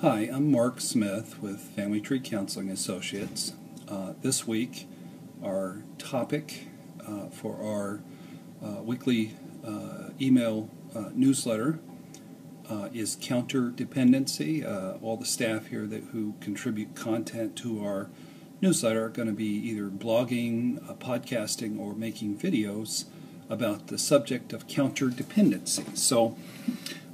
Hi, I'm Mark Smith with Family Tree Counseling Associates. This week, our topic for our weekly email newsletter is counterdependency. All the staff here who contribute content to our newsletter are going to be either blogging, podcasting, or making videos about the subject of counterdependency. So,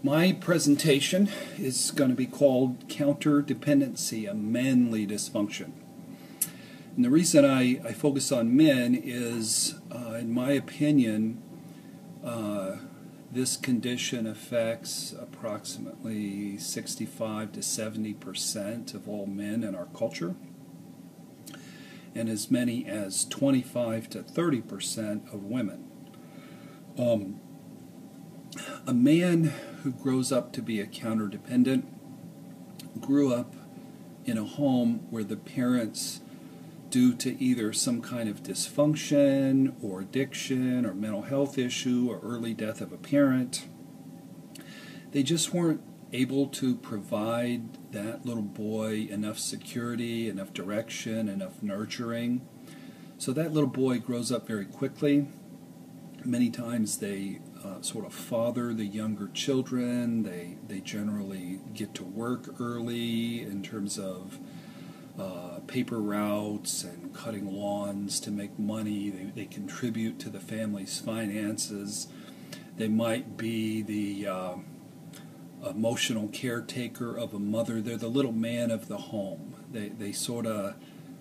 my presentation is going to be called Counterdependency, a Manly Dysfunction. And the reason I focus on men is, in my opinion, this condition affects approximately 65 to 70% of all men in our culture, and as many as 25 to 30% of women. A man who grows up to be a counterdependent grew up in a home where the parents, due to either some kind of dysfunction or addiction or mental health issue or early death of a parent, they just weren't able to provide that little boy enough security, enough direction, enough nurturing. So that little boy grows up very quickly. Many times they sort of father the younger children. They generally get to work early in terms of paper routes and cutting lawns to make money. They contribute to the family's finances. They might be the emotional caretaker of a mother. They're the little man of the home. They sort of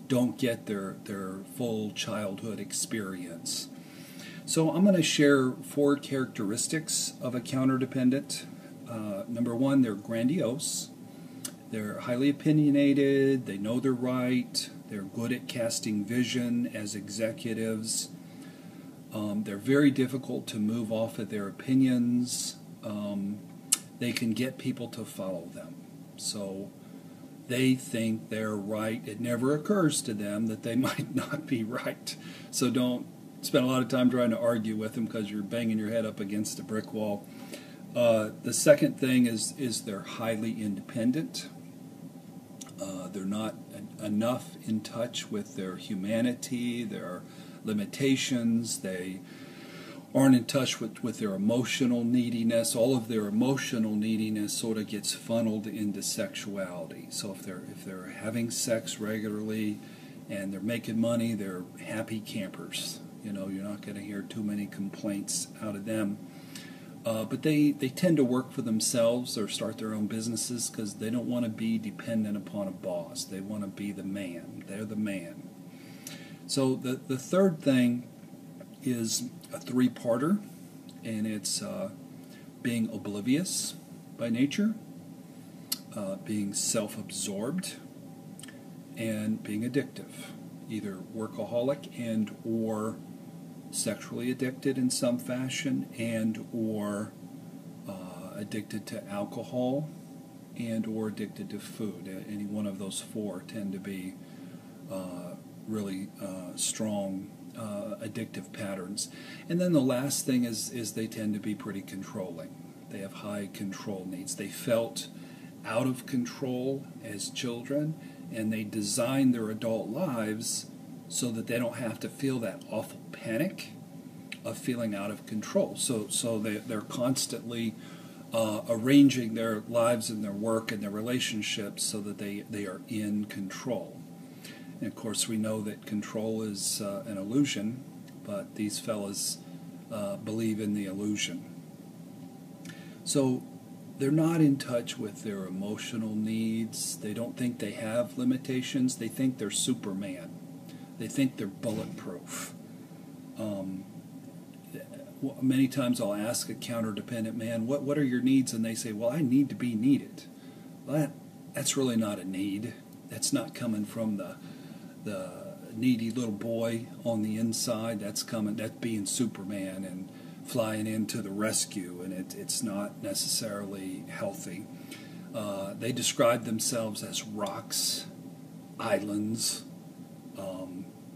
don't get their full childhood experience. So I'm going to share 4 characteristics of a counterdependent. Number 1, they're grandiose. They're highly opinionated. They know they're right. They're good at casting vision as executives. They're very difficult to move off of their opinions. They can get people to follow them. So they think they're right. It never occurs to them that they might not be right. So don't spend a lot of time trying to argue with them because you're banging your head up against a brick wall. The second thing is they're highly independent. They're not enough in touch with their humanity, their limitations. They aren't in touch with their emotional neediness. All of their emotional neediness sort of gets funneled into sexuality. So if they're having sex regularly and they're making money, they're happy campers. You know, you're not going to hear too many complaints out of them. But they tend to work for themselves or start their own businesses because they don't want to be dependent upon a boss. They want to be the man. They're the man. So the third thing is a 3-parter, and it's being oblivious by nature, being self-absorbed, and being addictive, either workaholic and or sexually addicted in some fashion, and or addicted to alcohol, and or addicted to food. Any one of those 4 tend to be really strong addictive patterns. And then the last thing is they tend to be pretty controlling. They have high control needs. They felt out of control as children, and they design their adult lives so that they don't have to feel that awful panic of feeling out of control. So they're constantly arranging their lives and their work and their relationships so that they are in control. And of course we know that control is an illusion, but these fellas believe in the illusion. So they're not in touch with their emotional needs. They don't think they have limitations. They think they're Superman. They think they're bulletproof. Many times I'll ask a counterdependent man, what are your needs? And they say, well, I need to be needed. Well, that's really not a need. That's not coming from the needy little boy on the inside. That's being Superman and flying into the rescue, and it's not necessarily healthy. They describe themselves as rocks, islands.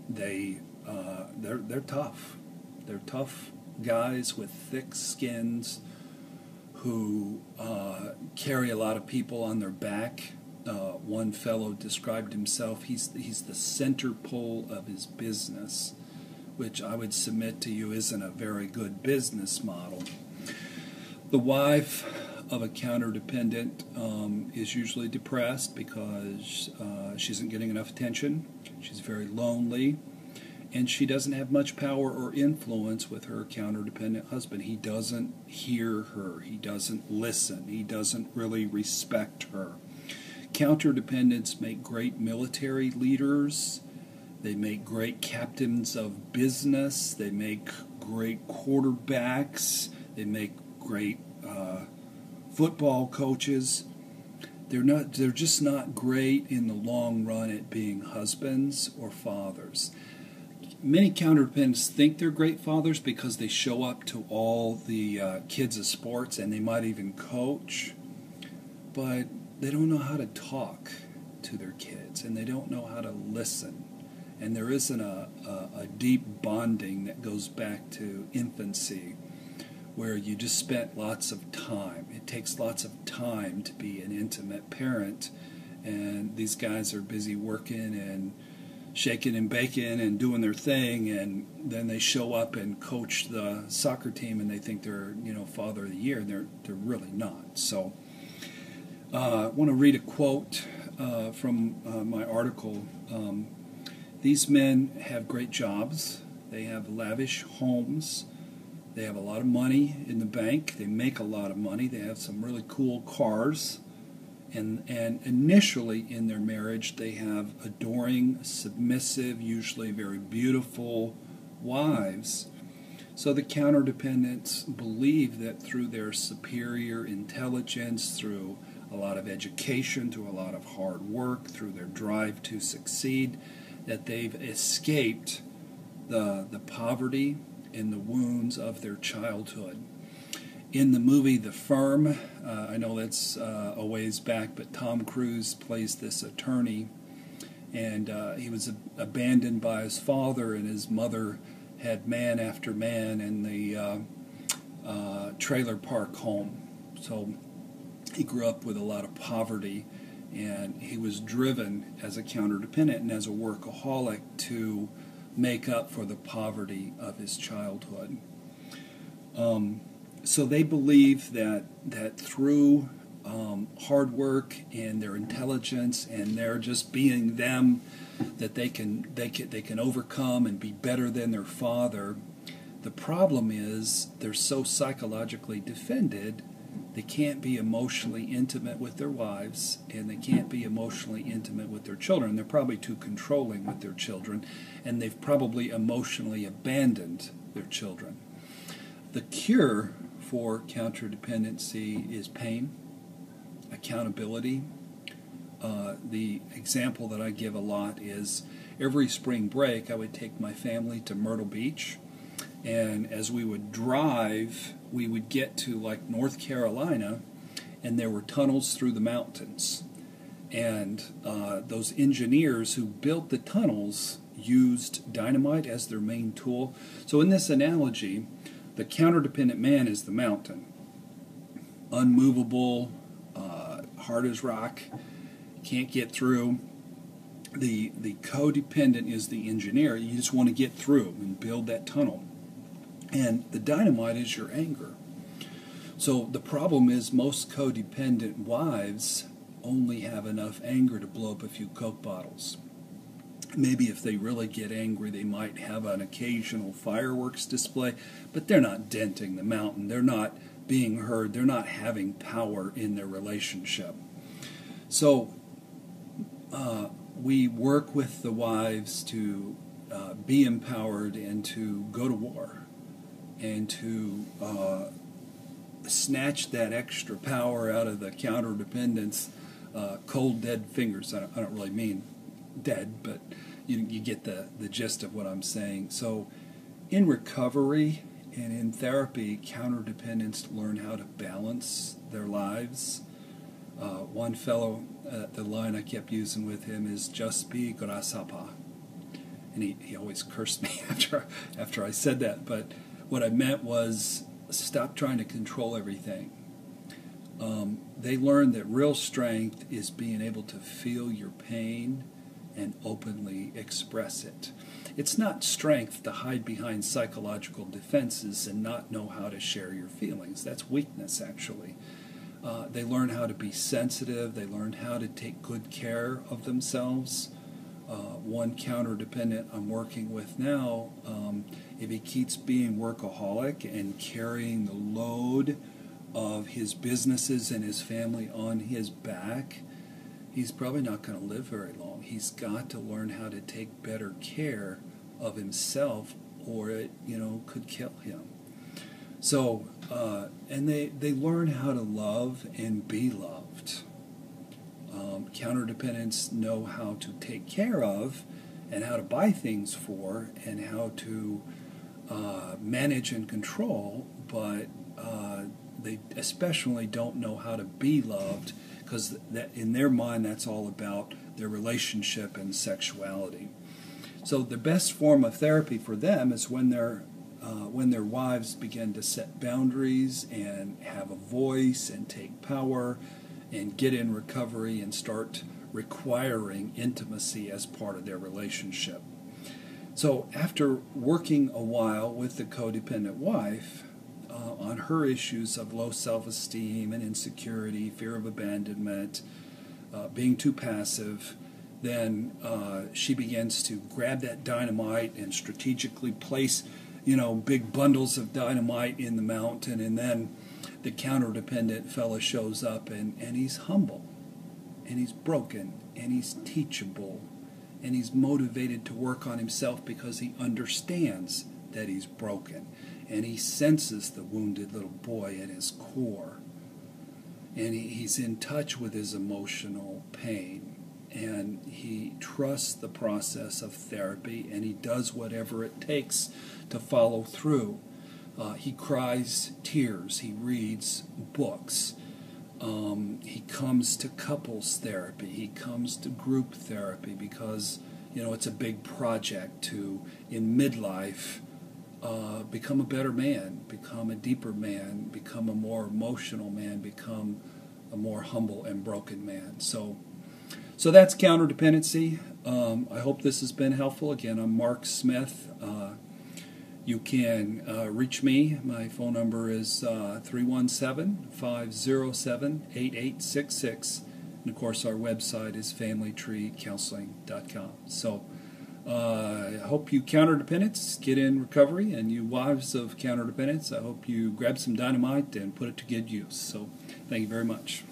They're tough. They're tough guys with thick skins who carry a lot of people on their back. One fellow described himself, he's the center pole of his business, which I would submit to you isn't a very good business model. The wife of a counterdependent is usually depressed because she isn't getting enough attention. She's very lonely, and she doesn't have much power or influence with her counterdependent husband. He doesn't hear her. He doesn't listen. He doesn't really respect her. Counterdependents make great military leaders. They make great captains of business. They make great quarterbacks. They make great football coaches. They're just not great in the long run at being husbands or fathers. Many counterdependents think they're great fathers because they show up to all the kids' sports and they might even coach, but they don't know how to talk to their kids and they don't know how to listen. And there isn't a deep bonding that goes back to infancy, where you just spent lots of time. It takes lots of time to be an intimate parent, and these guys are busy working and shaking and baking and doing their thing, and then they show up and coach the soccer team and they think they're, father of the year, and they're really not. So I want to read a quote from my article. These men have great jobs. They have lavish homes. They have a lot of money in the bank. They make a lot of money. They have some really cool cars. And initially in their marriage, they have adoring, submissive, usually very beautiful wives. So the counterdependents believe that through their superior intelligence, through a lot of education, through a lot of hard work, through their drive to succeed, that they've escaped the poverty and the wounds of their childhood. In the movie The Firm, I know that's a ways back, but Tom Cruise plays this attorney, and he was abandoned by his father, and his mother had man after man in the trailer park home. So he grew up with a lot of poverty, and he was driven as a counterdependent and as a workaholic to make up for the poverty of his childhood. So they believe that through hard work and their intelligence and their just being them, that they can overcome and be better than their father. The problem is they're so psychologically defended, they can't be emotionally intimate with their wives, and they can't be emotionally intimate with their children. They're probably too controlling with their children, and they've probably emotionally abandoned their children. The cure for counterdependency is pain, accountability. The example that I give a lot is every spring break I would take my family to Myrtle Beach, and as we would drive, we would get to like North Carolina, and there were tunnels through the mountains. And those engineers who built the tunnels used dynamite as their main tool. So in this analogy, the counterdependent man is the mountain. Unmovable, hard as rock, can't get through. The codependent is the engineer. You just want to get through and build that tunnel. And the dynamite is your anger. So the problem is most codependent wives only have enough anger to blow up a few Coke bottles. Maybe if they really get angry, they might have an occasional fireworks display, but they're not denting the mountain. They're not being heard. They're not having power in their relationship. So we work with the wives to be empowered and to go to war and to snatch that extra power out of the counterdependents, cold, dead fingers. I don't really mean dead, but you get the gist of what I'm saying. So in recovery and in therapy, counterdependents learn how to balance their lives. One fellow, the line I kept using with him is "just be grasshopper," and he always cursed me after I said that. But what I meant was stop trying to control everything. They learn that real strength is being able to feel your pain and openly express it. It's not strength to hide behind psychological defenses and not know how to share your feelings. That's weakness, actually. They learn how to be sensitive. They learn how to take good care of themselves. One counter-dependent I'm working with now, if he keeps being workaholic and carrying the load of his businesses and his family on his back, he's probably not going to live very long. He's got to learn how to take better care of himself, or it, could kill him. So, and they learn how to love and be loved. Counterdependents know how to take care of and how to buy things for and how to manage and control, but they especially don't know how to be loved, because that in their mind that's all about their relationship and sexuality. So the best form of therapy for them is when their wives begin to set boundaries and have a voice and take power and get in recovery and start requiring intimacy as part of their relationship. So after working a while with the codependent wife on her issues of low self-esteem and insecurity, fear of abandonment, being too passive, then she begins to grab that dynamite and strategically place, big bundles of dynamite in the mountain, and then the counter-dependent fella shows up and he's humble, and he's broken, and he's teachable, and he's motivated to work on himself because he understands that he's broken, and he senses the wounded little boy at his core, and he's in touch with his emotional pain, and he trusts the process of therapy, and he does whatever it takes to follow through. He cries tears, he reads books, he comes to couples therapy, he comes to group therapy, because it's a big project to, in midlife, become a better man, become a deeper man, become a more emotional man, become a more humble and broken man. So that's counterdependency. I hope this has been helpful. Again, I'm Mark Smith. You can reach me. My phone number is 317-507-8866. And, of course, our website is familytreecounseling.com. So I hope you counterdependents get in recovery, and you wives of counterdependents, I hope you grab some dynamite and put it to good use. So thank you very much.